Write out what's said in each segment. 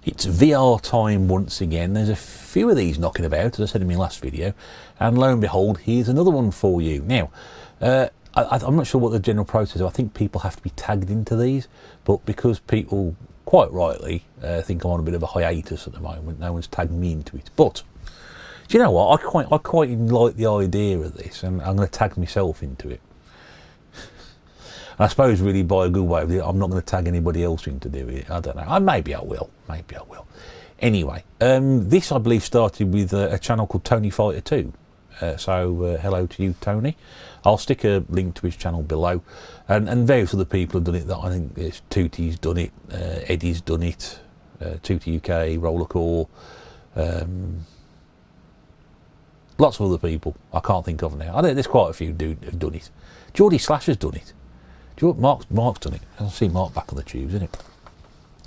It's VR time once again. There's a few of these knocking about, as I said in my last video, and lo and behold, here's another one for you. Now, I'm not sure what the general process is. I think people have to be tagged into these, but because people, quite rightly, think I'm on a bit of a hiatus at the moment, no one's tagged me into it. But do you know what? I quite like the idea of this, and I'm going to tag myself into it. I suppose really by a good way of it, I'm not going to tag anybody else in to do it. I don't know. Maybe I will. Anyway, this I believe started with a channel called Tony Fighter 2. So hello to you, Tony. I'll stick a link to his channel below. And various other people have done it. That I think there's Tootie's done it, Eddie's done it, Tootie UK, Rollercore, lots of other people I can't think of now. I know there's quite a few who've done it. Geordie Slasher's done it. Mark's done it. I'll see Mark back on the tubes, isn't it?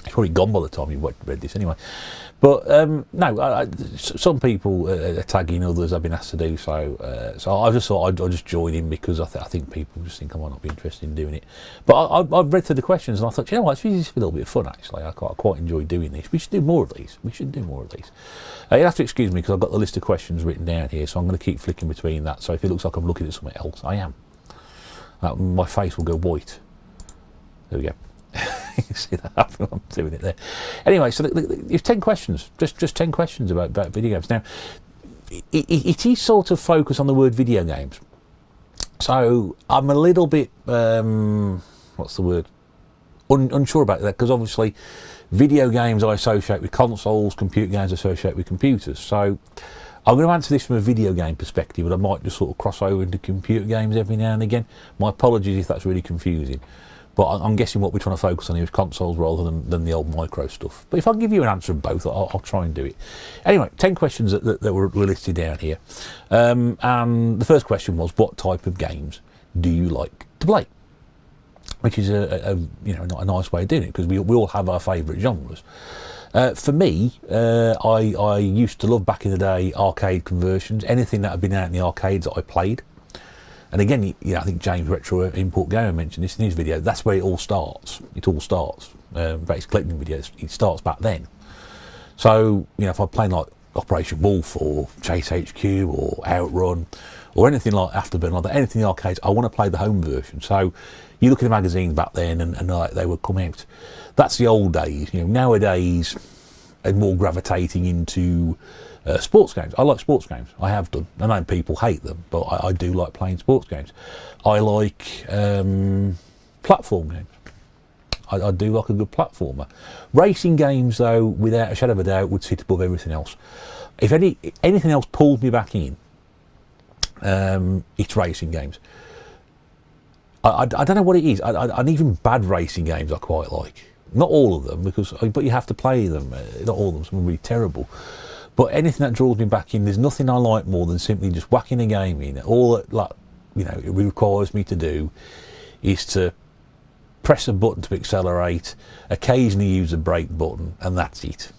He's probably gone by the time you read this anyway. But no, some people are tagging, others have been asked to do so. So I just thought I'd just join in because I think people just think I might not be interested in doing it. But I've read through the questions and I thought, you know what, it's a little bit of fun actually. I quite enjoy doing this. We should do more of these. You have to excuse me because I've got the list of questions written down here, so I'm going to keep flicking between that. So if it looks like I'm looking at something else, I am. My face will go white. There we go. You see that happen? I'm doing it there. Anyway, so it's 10 questions. Just 10 questions about video games. Now, it is sort of focused on the word video games. So I'm a little bit, what's the word? Unsure about that, because obviously video games I associate with consoles, computer games I associate with computers. So I'm going to answer this from a video game perspective, but I might just sort of cross over into computer games every now and again. My apologies if that's really confusing. But I'm guessing what we're trying to focus on here is consoles rather than the old micro stuff. But if I can give you an answer of both, I'll try and do it. Anyway, 10 questions that were listed down here. And the first question was, what type of games do you like to play? Which is a nice way of doing it, because we all have our favourite genres. For me, I used to love back in the day arcade conversions, anything that had been out in the arcades that I played. And again, I think James Retro Import Gamer mentioned this in his video. That's where it all starts. Basic collecting videos. It starts back then. So if I'm playing like Operation Wolf or Chase HQ or Outrun or anything like Afterburn, like that, anything in the arcades, I want to play the home version. So you look at the magazines back then, and they would come out. That's the old days. Nowadays, and more gravitating into sports games. I like sports games. I have done. I know people hate them, but I do like playing sports games. I like platform games. I do like a good platformer. Racing games, though, without a shadow of a doubt, would sit above everything else. If anything else pulls me back in, it's racing games. I don't know what it is. And even bad racing games I quite like. Not all of them, but you have to play them. Not all of them, some are really terrible. But anything that draws me back in, there's nothing I like more than simply just whacking a game in. All that it requires me to do is to press a button to accelerate, occasionally use a brake button, and that's it.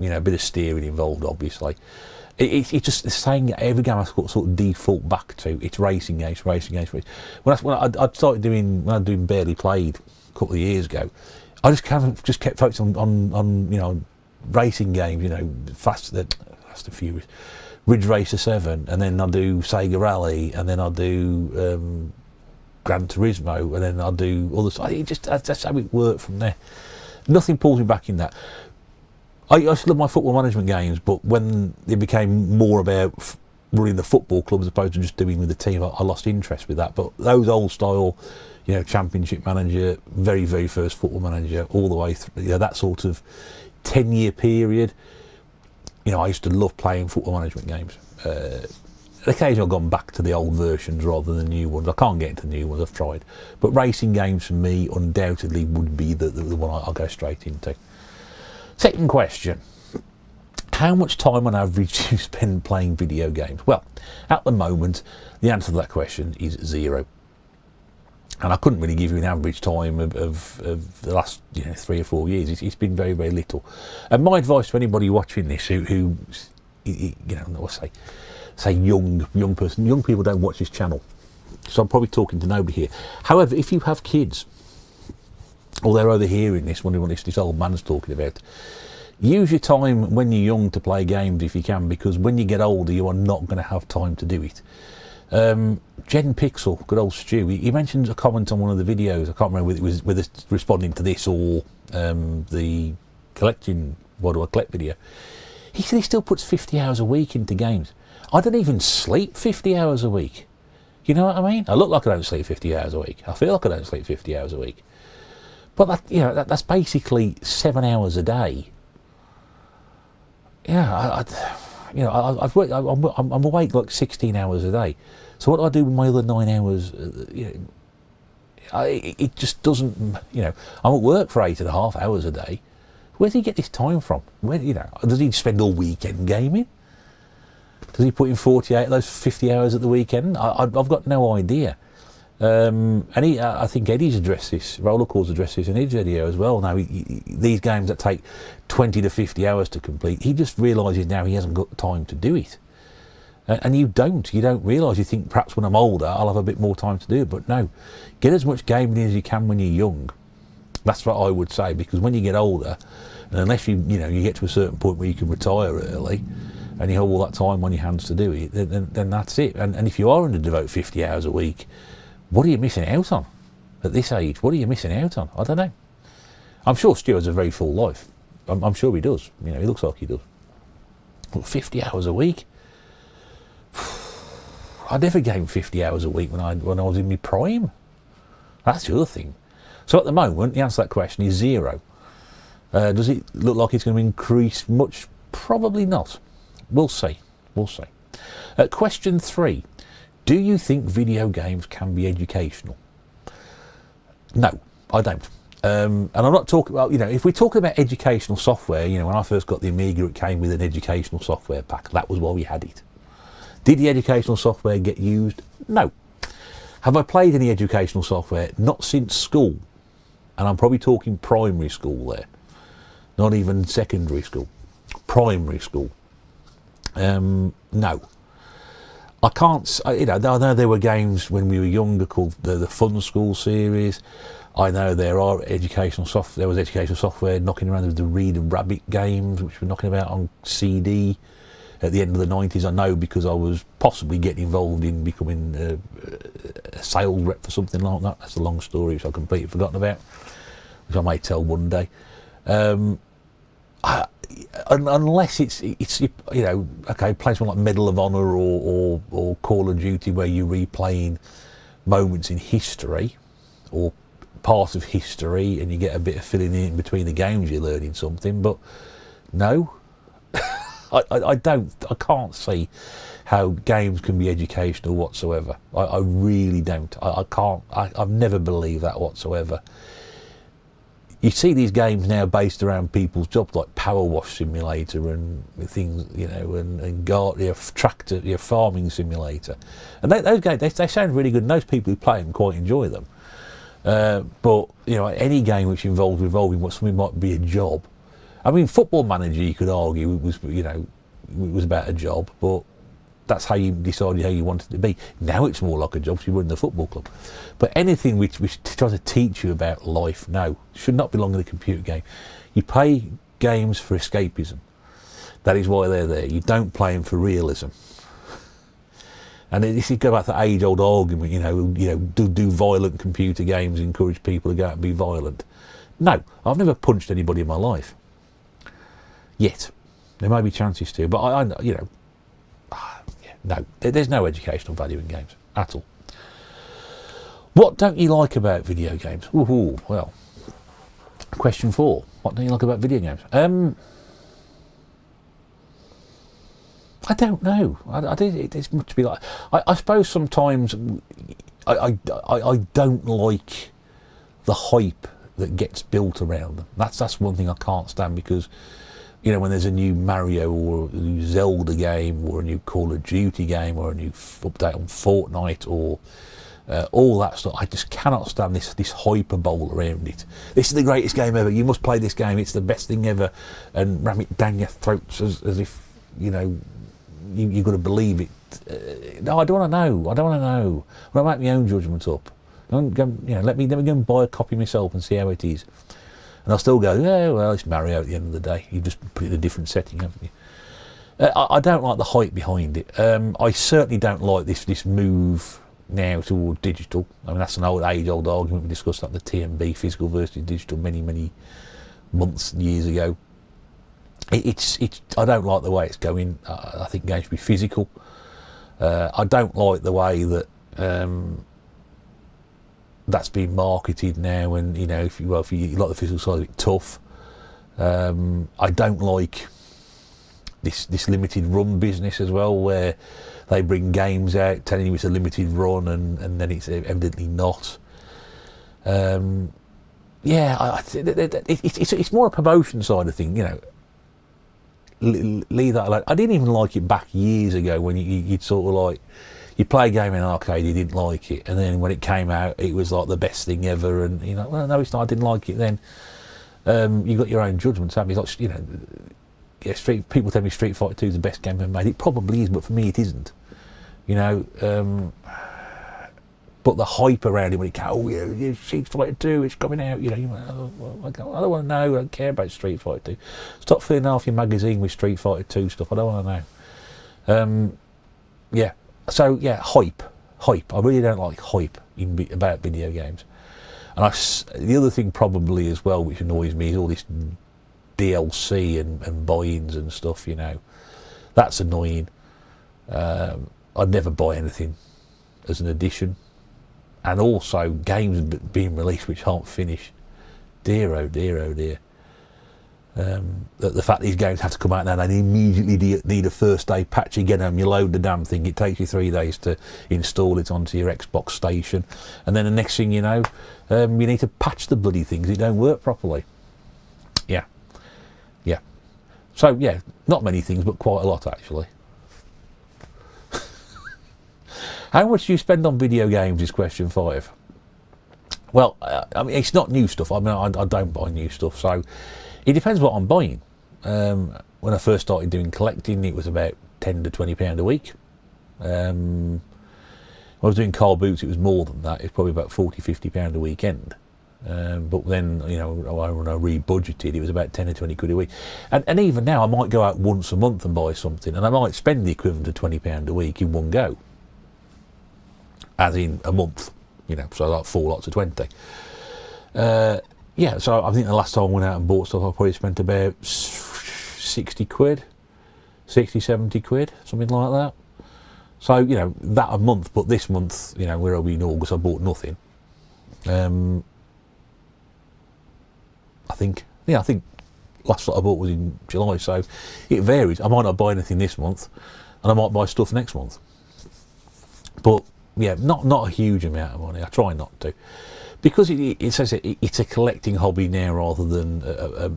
A bit of steering involved, obviously. It's just saying every game I sort of default back to, it's racing games. When I started doing, when I was doing Barely Played a couple of years ago, I just kept focusing on racing games, Fast and Furious, Ridge Racer 7, and then I'll do Sega Rally, and then I'll do Gran Turismo, and then I'll do other stuff. That's how it worked from there. Nothing pulls me back in that. I used to love my football management games, but when it became more about running the football club as opposed to just doing with the team, I lost interest with that. But those old style, Championship Manager, very, very first Football Manager, all the way through, that sort of 10-year period, I used to love playing football management games. Occasionally I've gone back to the old versions rather than the new ones. I can't get into the new ones, I've tried. But racing games for me undoubtedly would be the one I'll go straight into. Second question. How much time on average do you spend playing video games? Well, at the moment, the answer to that question is 0. And I couldn't really give you an average time of the last 3 or 4 years. It's been very, very little. And my advice to anybody watching this who say young person, young people don't watch this channel, so I'm probably talking to nobody here. However, if you have kids, or they're overhearing this, wondering what this old man's talking about, use your time when you're young to play games if you can, because when you get older, you are not going to have time to do it. Gen Pixel, good old Stu, he mentioned a comment on one of the videos. I can't remember whether it was responding to this or the collecting, what do I collect video. He said he still puts 50 hours a week into games. I don't even sleep 50 hours a week. You know what I mean? I look like I don't sleep 50 hours a week. I feel like I don't sleep 50 hours a week. But that's basically 7 hours a day. Yeah, I'm awake like 16 hours a day. So what do I do with my other 9 hours? It just doesn't. I'm at work for 8.5 hours a day. Where does he get this time from? Does he spend all weekend gaming? Does he put in 48 of those 50 hours at the weekend? I've got no idea. I think Eddie's addressed this, Rollercore's addressed this in his video as well. Now, these games that take 20 to 50 hours to complete, he just realises now he hasn't got the time to do it. And you don't realise. You think perhaps when I'm older I'll have a bit more time to do it, but no. Get as much gaming in as you can when you're young. That's what I would say, because when you get older, and unless you get to a certain point where you can retire early, and you have all that time on your hands to do it, then that's it. And if you are going to devote 50 hours a week, what are you missing out on at this age? What are you missing out on? I don't know. I'm sure Stu has a very full life. I'm sure he does. He looks like he does. But 50 hours a week? I never gained 50 hours a week when I was in my prime. That's the other thing. So at the moment, the answer to that question is 0. Does it look like it's going to increase much? Probably not. We'll see. Question 3. Do you think video games can be educational? No, I don't. And I'm not talking about, if we're talking about educational software, when I first got the Amiga, it came with an educational software pack. That was why we had it. Did the educational software get used? No. Have I played any educational software? Not since school. And I'm probably talking primary school there. Not even secondary school. Primary school. No. I can't, I know there were games when we were younger called the Fun School series. I know there was educational software knocking around with the Read and Rabbit games, which were knocking about on CD at the end of the 90s. I know because I was possibly getting involved in becoming a sales rep for something like that. That's a long story which I've completely forgotten about, which I may tell one day. Unless it's okay, play something like Medal of Honor or Call of Duty, where you're replaying moments in history or part of history, and you get a bit of filling in between the games, you're learning something. But no, I can't see how games can be educational whatsoever. I really don't. I can't. I've never believed that whatsoever. You see these games now based around people's jobs, like Power Wash Simulator and things, and tractor, farming simulator, and those games they sound really good. And those people who play them quite enjoy them. But any game which involves revolving what something might be a job. I mean, Football Manager, you could argue was about a job, but that's how you decided how you wanted it to be. Now it's more like a job, so you run the football club. But anything which tries to teach you about life, no, should not belong in a computer game. You play games for escapism. That is why they're there. You don't play them for realism. And this is go back to the age-old argument, do violent computer games encourage people to go out and be violent? No, I've never punched anybody in my life. Yet. There may be chances to, but no, there's no educational value in games at all. What don't you like about video games? Ooh, well, question 4. What don't you like about video games? I don't know. It's much to be like. I suppose sometimes I don't like the hype that gets built around them. That's one thing I can't stand, because when there's a new Mario or a new Zelda game or a new Call of Duty game or a new update on Fortnite or all that stuff, I just cannot stand this hyperbole around it. This is the greatest game ever. You must play this game. It's the best thing ever, and ram it down your throats as if you've got to believe it. No, I don't want to know. I don't want to know. I want to make my own judgment up. Let me go and buy a copy myself and see how it is. And I'll still go, yeah, well, it's Mario at the end of the day. You just put it in a different setting, haven't you? I don't like the hype behind it. I certainly don't like this move now toward digital. I mean, that's an age-old argument. We discussed that, the TMB, physical versus digital, many months and years ago. It's I don't like the way it's going. I think games should be physical. I don't like the way that that's been marketed now, and you know, if you like the physical side of it, tough. I don't like this limited run business as well, where they bring games out telling you it's a limited run, and then it's evidently not. It's more a promotion side of thing, you know. Leave that alone. I didn't even like it back years ago when you'd sort of like, you play a game in an arcade, you didn't like it, and then when it came out, it was like the best thing ever, and you know, well, no, it's not. I didn't like it then. You got your own judgments, haven't you? Like, you know, yeah, people tell me Street Fighter 2 is the best game ever made. It probably is, but for me, it isn't. You know, but the hype around it when it came, oh yeah, Street Fighter 2, it's coming out. You know, I don't want to know. I don't care about Street Fighter 2. Stop filling half your magazine with Street Fighter 2 stuff. I don't want to know. Yeah. So yeah, hype. I really don't like hype about video games. And the other thing probably as well, which annoys me, is all this DLC and buy-ins and stuff. You know, that's annoying. I'd never buy anything as an addition. And also games being released which aren't finished. Dear, oh dear, oh dear. The fact these games have to come out now and they immediately need a first day patch again, and you load the damn thing, it takes you 3 days to install it onto your Xbox station, and then the next thing you know, you need to patch the bloody things, it don't work properly. Yeah. So yeah, not many things, but quite a lot actually. How much do you spend on video games is question 5. Well, I mean, it's not new stuff. I mean, I don't buy new stuff, so it depends what I'm buying. When I first started doing collecting, it was about £10 to £20 a week. When I was doing car boots, it was more than that. It's probably about £40-50 a weekend. But then, you know, when I re-budgeted, it was about 10 or 20 quid a week. And even now, I might go out once a month and buy something, and I might spend the equivalent of £20 a week in one go. As in a month, you know, so like 4 lots of 20. Yeah, so I think the last time I went out and bought stuff, I probably spent about 60 quid, 60, 70 quid, something like that. So, you know, that a month, but this month, you know, where are we in August, I bought nothing. I think last lot I bought was in July, so it varies. I might not buy anything this month, and I might buy stuff next month. But yeah, not a huge amount of money. I try not to, because it's a collecting hobby now rather than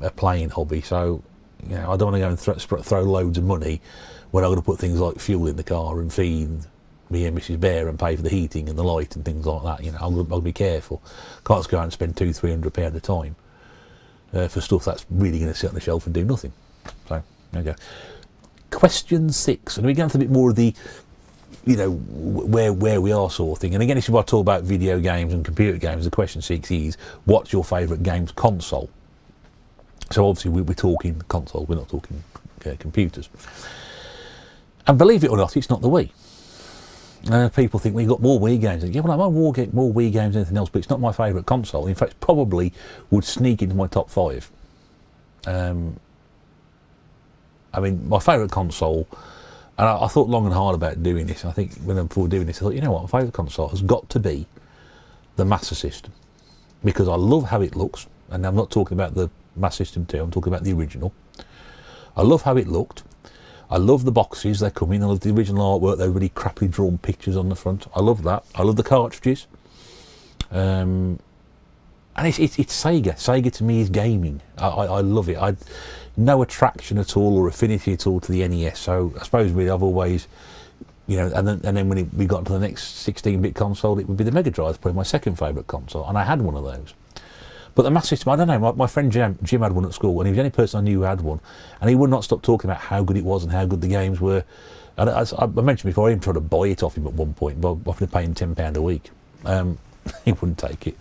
a playing hobby. So, you know, I don't want to go and throw loads of money when I'm going to put things like fuel in the car and feed me and Mrs. Bear and pay for the heating and the light and things like that. You know, I'll be careful. Can't just go out and spend £200-300 a time for stuff that's really going to sit on the shelf and do nothing. So there you go. Question 6, and we get into a bit more of the, you know, where we are sort of thing. And again, this is what I talk about video games and computer games. The question 6 is, what's your favourite games console? So obviously we're talking console, we're not talking computers. And believe it or not, it's not the Wii. People think, well, you've got more Wii games. Yeah, well, I might more Wii games than anything else, but it's not my favourite console. In fact, probably would sneak into my top 5. I mean, my favourite console, and I thought long and hard about doing this. I think before doing this, I thought, you know what, my favourite console has got to be the Master System, because I love how it looks. And I'm not talking about the Master System 2, I'm talking about the original. I love how it looked. I love the boxes they come in. I love the original artwork. They're really crappily drawn pictures on the front. I love that. I love the cartridges. And it's Sega. Sega to me is gaming. I love it. No attraction at all or affinity at all to the NES. So I suppose really I've always, you know, and then when we got to the next 16-bit console, it would be the Mega Drive, probably my second favourite console, and I had one of those. But the Master System, I don't know, my friend Jim had one at school, and he was the only person I knew who had one, and he would not stop talking about how good it was and how good the games were. And as I mentioned before, I even tried to buy it off him at one point, but offered to pay him £10 a week. He wouldn't take it.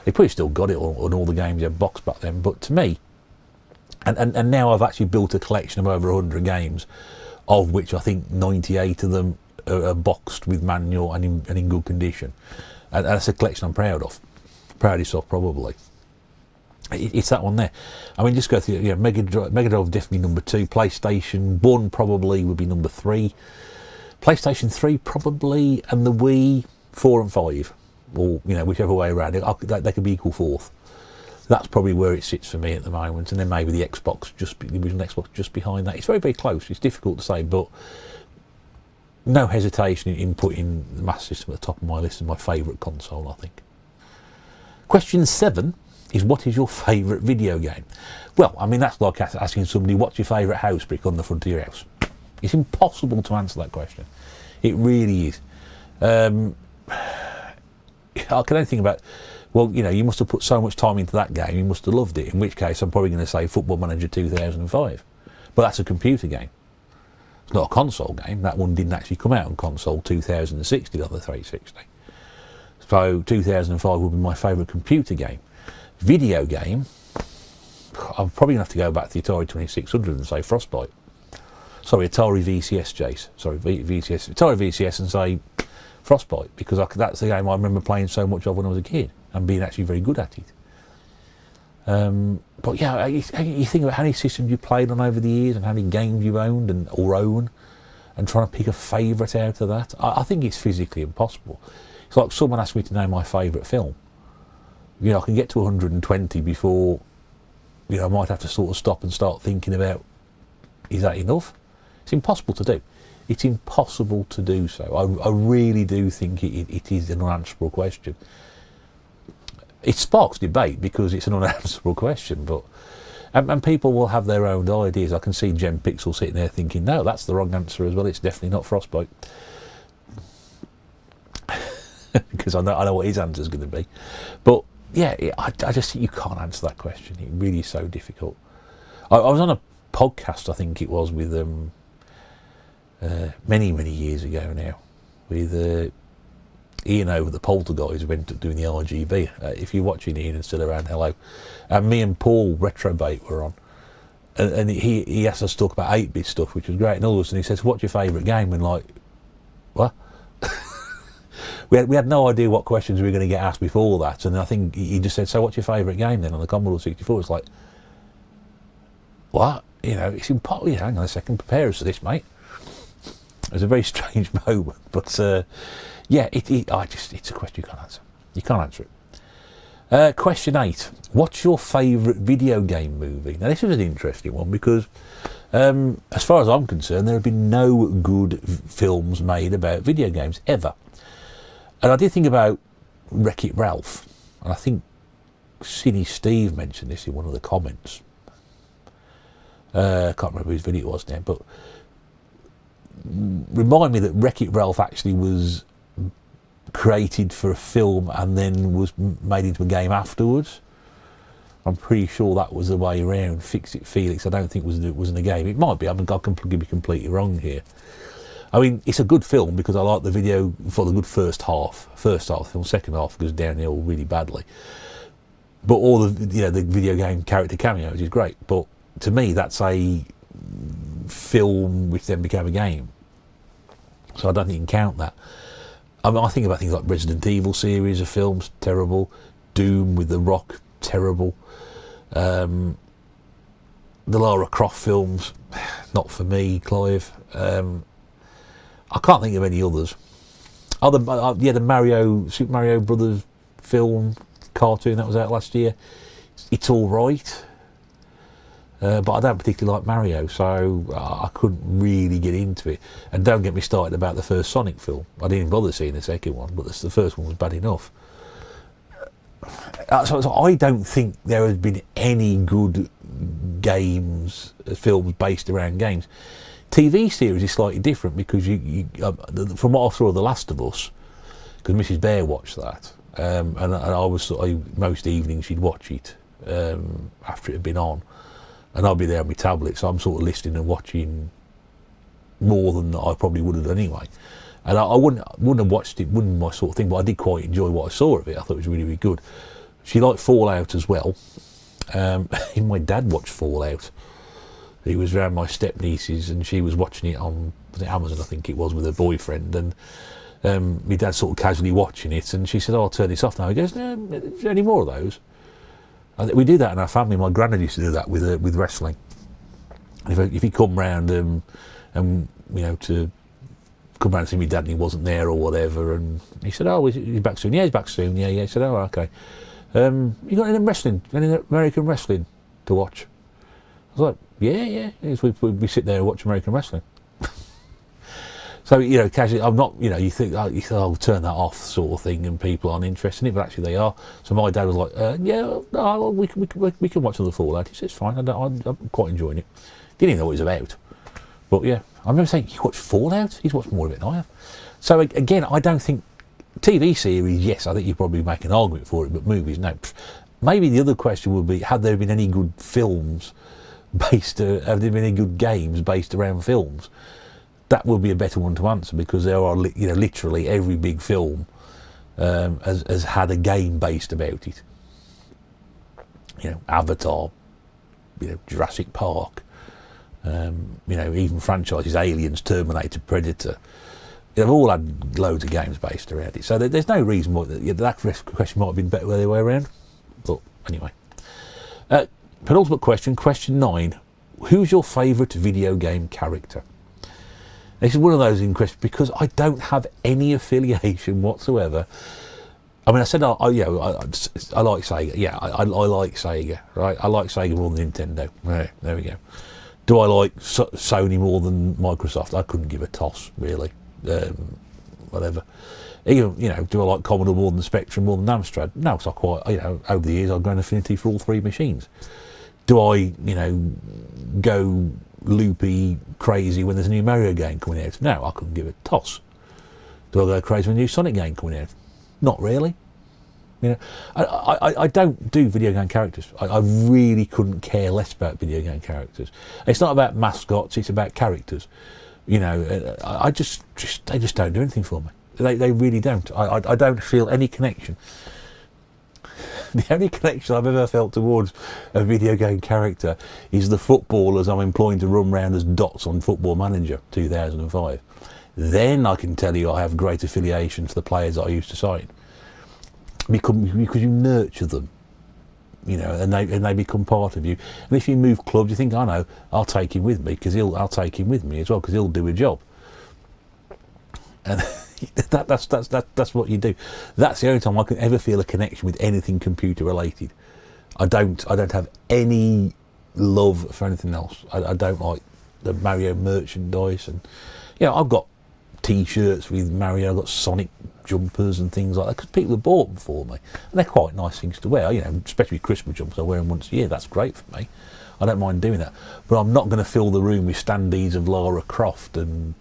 They probably still got it on all the games they had boxed back then. But to me, and now I've actually built a collection of over 100 games, of which I think 98 of them are boxed with manual and in good condition. And that's a collection I'm proud of. Proudest of, probably. It's that one there. I mean, just go through, Mega Drive definitely number 2. PlayStation 1 probably would be number 3. PlayStation 3 probably, and the Wii 4 and 5. Or, whichever way around. They could be equal fourth. That's probably where it sits for me at the moment. And then maybe the Xbox, the original Xbox, just behind that. It's very, very close. It's difficult to say, but no hesitation in putting the Master System at the top of my list of my favourite console, I think. Question 7 is, what is your favourite video game? Well, I mean, that's like asking somebody, what's your favourite house brick on the front of your house? It's impossible to answer that question. It really is. I can only think about, well, you must have put so much time into that game, you must have loved it, in which case I'm probably going to say Football Manager 2005. But that's a computer game. It's not a console game. That one didn't actually come out on console. 2006 did on the 360. So 2005 would be my favourite computer game. Video game, I'm probably going to have to go back to the Atari 2600 and say Frostbite. Sorry, Atari VCS, Jace. Sorry, VCS. Atari VCS and say Frostbite, because that's the game I remember playing so much of when I was a kid and being actually very good at it. But yeah, you think about how many systems you played on over the years and how many games you owned or own, and trying to pick a favourite out of that. I think it's physically impossible. It's like someone asked me to name my favourite film. I can get to 120 before, I might have to sort of stop and start thinking about, is that enough? It's impossible to do. It's impossible to do so. I really do think it is an unanswerable question. It sparks debate because it's an unanswerable question, but and people will have their own ideas. I can see Jem Pixel sitting there thinking, no, that's the wrong answer as well. It's definitely not Frostbite. Because I know what his answer is going to be. But yeah, I just think you can't answer that question. It really is so difficult. I was on a podcast, I think it was, with many, many years ago now, with Ian over the Poltergeist, who went up doing the RGB. If you're watching, Ian, and still around, hello. And me and Paul Retrobait were on. And he asked us to talk about 8-bit stuff, which was great. And all of a sudden he says, what's your favourite game? And like, what? We had no idea what questions we were going to get asked before that, and I think he just said, so what's your favourite game then on the Commodore 64? It's like, what? It's impossible. Hang on a second, prepare us for this, mate. It was a very strange moment, but yeah, it's a question you can't answer. You can't answer it. Question 8, what's your favourite video game movie? Now this is an interesting one because as far as I'm concerned, there have been no good films made about video games ever. And I did think about Wreck-It Ralph, and I think Cine Steve mentioned this in one of the comments. I can't remember whose video it was now, but remind me that Wreck-It Ralph actually was created for a film and then was made into a game afterwards. I'm pretty sure that was the way around. Fix It Felix, I don't think it wasn't a game. It might be. I could be completely wrong here. I mean, it's a good film because I like the video for the good first half. First half of the film, second half goes downhill really badly. But all the the video game character cameos is great. But to me, that's a film which then became a game. So I don't think you can count that. I mean, I think about things like Resident Evil series of films, terrible. Doom with The Rock, terrible. The Lara Croft films, not for me, Clive. I can't think of any others. The Super Mario Brothers film cartoon that was out last year. It's all right, but I don't particularly like Mario, so I couldn't really get into it. And don't get me started about the first Sonic film. I didn't bother seeing the second one, but the first one was bad enough. So I don't think there has been any good films based around games. TV series is slightly different because from what I saw of The Last of Us, because Mrs. Bear watched that, and I was most evenings she'd watch it after it had been on, and I'd be there on my tablet, so I'm sort of listening and watching more than I probably would have done anyway. And I wouldn't have watched it, wouldn't be my sort of thing, but I did quite enjoy what I saw of it. I thought it was really, really good. She liked Fallout as well. Even my dad watched Fallout. He was around my stepnieces, and she was watching it on Amazon, I think it was, with her boyfriend. And my dad sort of casually watching it, and she said, "Oh, I'll turn this off now." He goes, "No, is there any more of those?" And we do that in our family. My granddad used to do that with wrestling. If he come round and you know, to come round and see my dad and he wasn't there or whatever, and he said, "Oh, he's back soon." "Yeah, he's back soon." Yeah. He said, "Oh, okay. You got any American wrestling to watch?" I was like, yeah. We sit there and watch American wrestling. So, you know, casually, I'm not, you know, you think, I'll turn that off sort of thing, and people aren't interested in it, but actually they are. So my dad was like, yeah, no, we can watch another Fallout. He said, it's fine, I'm quite enjoying it. Didn't even know what it was about. But yeah, I remember saying, you watch Fallout? He's watched more of it than I have. So again, I don't think, TV series, yes, I think you probably make an argument for it, but movies, no. Maybe the other question would be, have there been any good films have there been any good games based around films? That would be a better one to answer, because there are, you know, literally every big film has had a game based about it. You know, Avatar, you know, Jurassic Park, you know, even franchises, Aliens, Terminator, Predator. They've all had loads of games based around it. So there's no reason why that question might have been better the other way around. But anyway. Penultimate question, question 9. Who's your favourite video game character? This is one of those in question because I don't have any affiliation whatsoever. I mean, I said, I like Sega. Yeah, I like Sega, right? I like Sega more than Nintendo. Right, there we go. Do I like Sony more than Microsoft? I couldn't give a toss, really. Whatever. Even, you know, do I like Commodore more than Spectrum, more than Amstrad? No, because I quite, you know, over the years I've grown affinity for all three machines. Do I, you know, go loopy crazy when there's a new Mario game coming out? No, I couldn't give a toss. Do I go crazy when a new Sonic game coming out? Not really. You know, I don't do video game characters. I really couldn't care less about video game characters. It's not about mascots, it's about characters. You know, they just don't do anything for me. They really don't. I don't feel any connection. The only connection I've ever felt towards a video game character is the footballers I'm employing to run around as dots on Football Manager 2005. Then I can tell you I have great affiliation to the players that I used to sign. Because you nurture them, you know, and they become part of you. And if you move clubs, you think, I know, I'll take him with me, because I'll take him with me as well, because he'll do a job. And that's what you do. That's the only time I can ever feel a connection with anything computer related. I don't have any love for anything else. I don't like the Mario merchandise, and you know, I've got T-shirts with Mario. I've got Sonic jumpers and things like that because people have bought them for me, and they're quite nice things to wear. You know, especially Christmas jumpers. I wear them once a year. That's great for me. I don't mind doing that. But I'm not going to fill the room with standees of Lara Croft and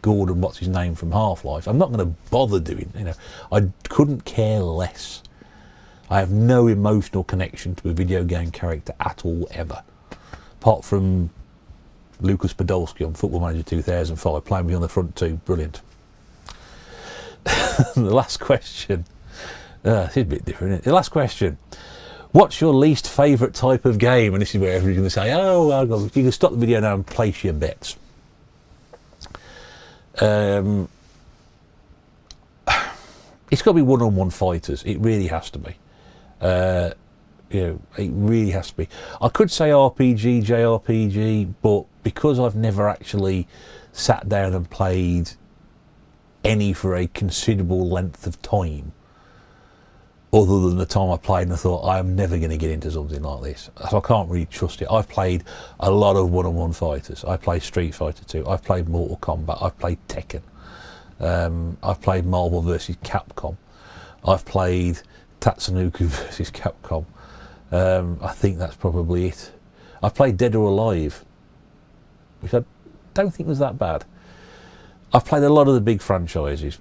Gordon, what's his name from Half-Life. I'm not going to bother doing, you know, I couldn't care less. I have no emotional connection to a video game character at all, ever. Apart from Lucas Podolski on Football Manager 2005, playing me on the front two, brilliant. The last question, this is a bit different, isn't it? The last question, what's your least favourite type of game? And this is where everybody's going to say, oh, you can stop the video now and place your bets. It's got to be one-on-one fighters. It really has to be. You know, it really has to be. I could say RPG, JRPG, but because I've never actually sat down and played any for a considerable length of time, other than the time I played and I thought, I'm never going to get into something like this. So I can't really trust it. I've played a lot of one-on-one fighters. I played Street Fighter 2. I've played Mortal Kombat. I've played Tekken. I've played Marvel vs. Capcom. I've played Tatsunoko vs. Capcom. I think that's probably it. I've played Dead or Alive, which I don't think was that bad. I've played a lot of the big franchises.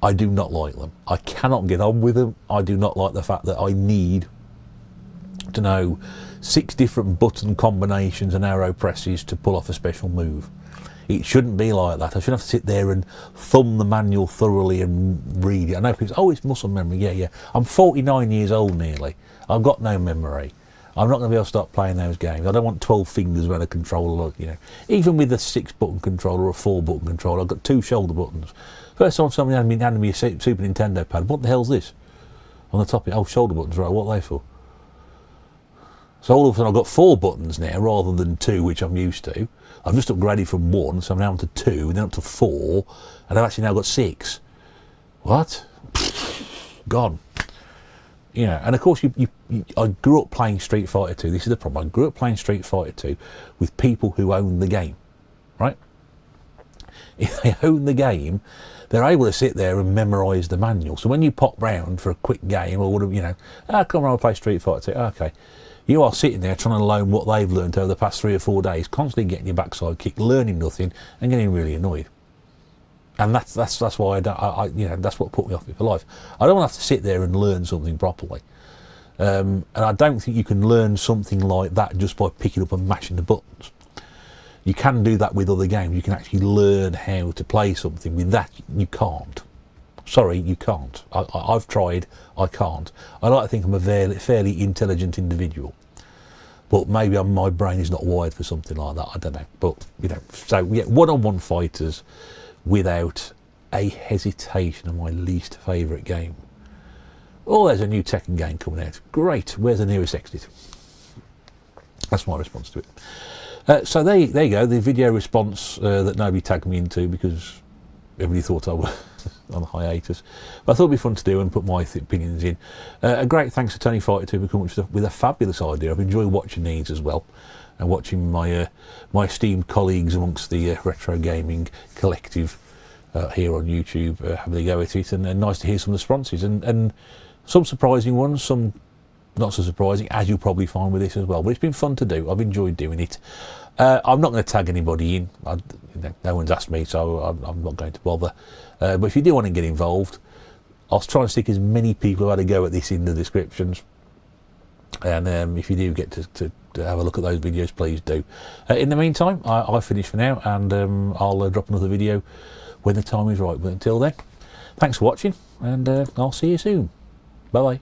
I do not like them. I cannot get on with them. I do not like the fact that I need to know 6 different button combinations and arrow presses to pull off a special move. It shouldn't be like that. I shouldn't have to sit there and thumb the manual thoroughly and read it. I know people say, oh, it's muscle memory. Yeah. I'm 49 years old nearly. I've got no memory. I'm not going to be able to start playing those games. I don't want 12 fingers around a controller, you know. Even with a 6-button controller or a 4-button controller, I've got 2 shoulder buttons. First time somebody handed me a Super Nintendo pad, what the hell's this? On the top of it, oh, shoulder buttons, right, what are they for? So all of a sudden I've got 4 buttons now rather than 2, which I'm used to. I've just upgraded from 1, so I'm now up to 2, and then up to 4, and I've actually now got 6. What? Gone. You know, and of course, I grew up playing Street Fighter 2. This is the problem. I grew up playing Street Fighter 2 with people who own the game, right? If they own the game, they're able to sit there and memorise the manual. So when you pop round for a quick game or whatever, you know, come around and play Street Fighter 2, okay. You are sitting there trying to learn what they've learned over the past 3 or 4 days, constantly getting your backside kicked, learning nothing, and getting really annoyed. And that's why you know, that's what put me off it for life. I don't want to have to sit there and learn something properly. And I don't think you can learn something like that just by picking up and mashing the buttons. You can do that with other games. You can actually learn how to play something. With that, you can't. Sorry, you can't. I've tried, I can't. I like to think I'm a fairly intelligent individual. But maybe my brain is not wired for something like that, I don't know. But, you know, so yeah, one-on-one fighters, without a hesitation, are my least favourite game. Oh, there's a new Tekken game coming out. Great, where's the nearest exit? That's my response to it. So there you go, the video response that nobody tagged me into because everybody thought I was on hiatus. But I thought it'd be fun to do and put my opinions in. A great thanks to Tony Fighter to come up with a fabulous idea. I've enjoyed watching these as well, and watching my esteemed colleagues amongst the retro gaming collective here on YouTube having a go at it, and nice to hear some of the responses, and some surprising ones, some not so surprising, as you'll probably find with this as well. But it's been fun to do. I've enjoyed doing it. I'm not going to tag anybody in. No one's asked me, so I'm not going to bother. But if you do want to get involved, I'll try and stick as many people who had a go at this in the descriptions. And if you do get to have a look at those videos, please do. In the meantime, I finish for now, and I'll drop another video when the time is right. But until then, thanks for watching, and I'll see you soon. Bye-bye.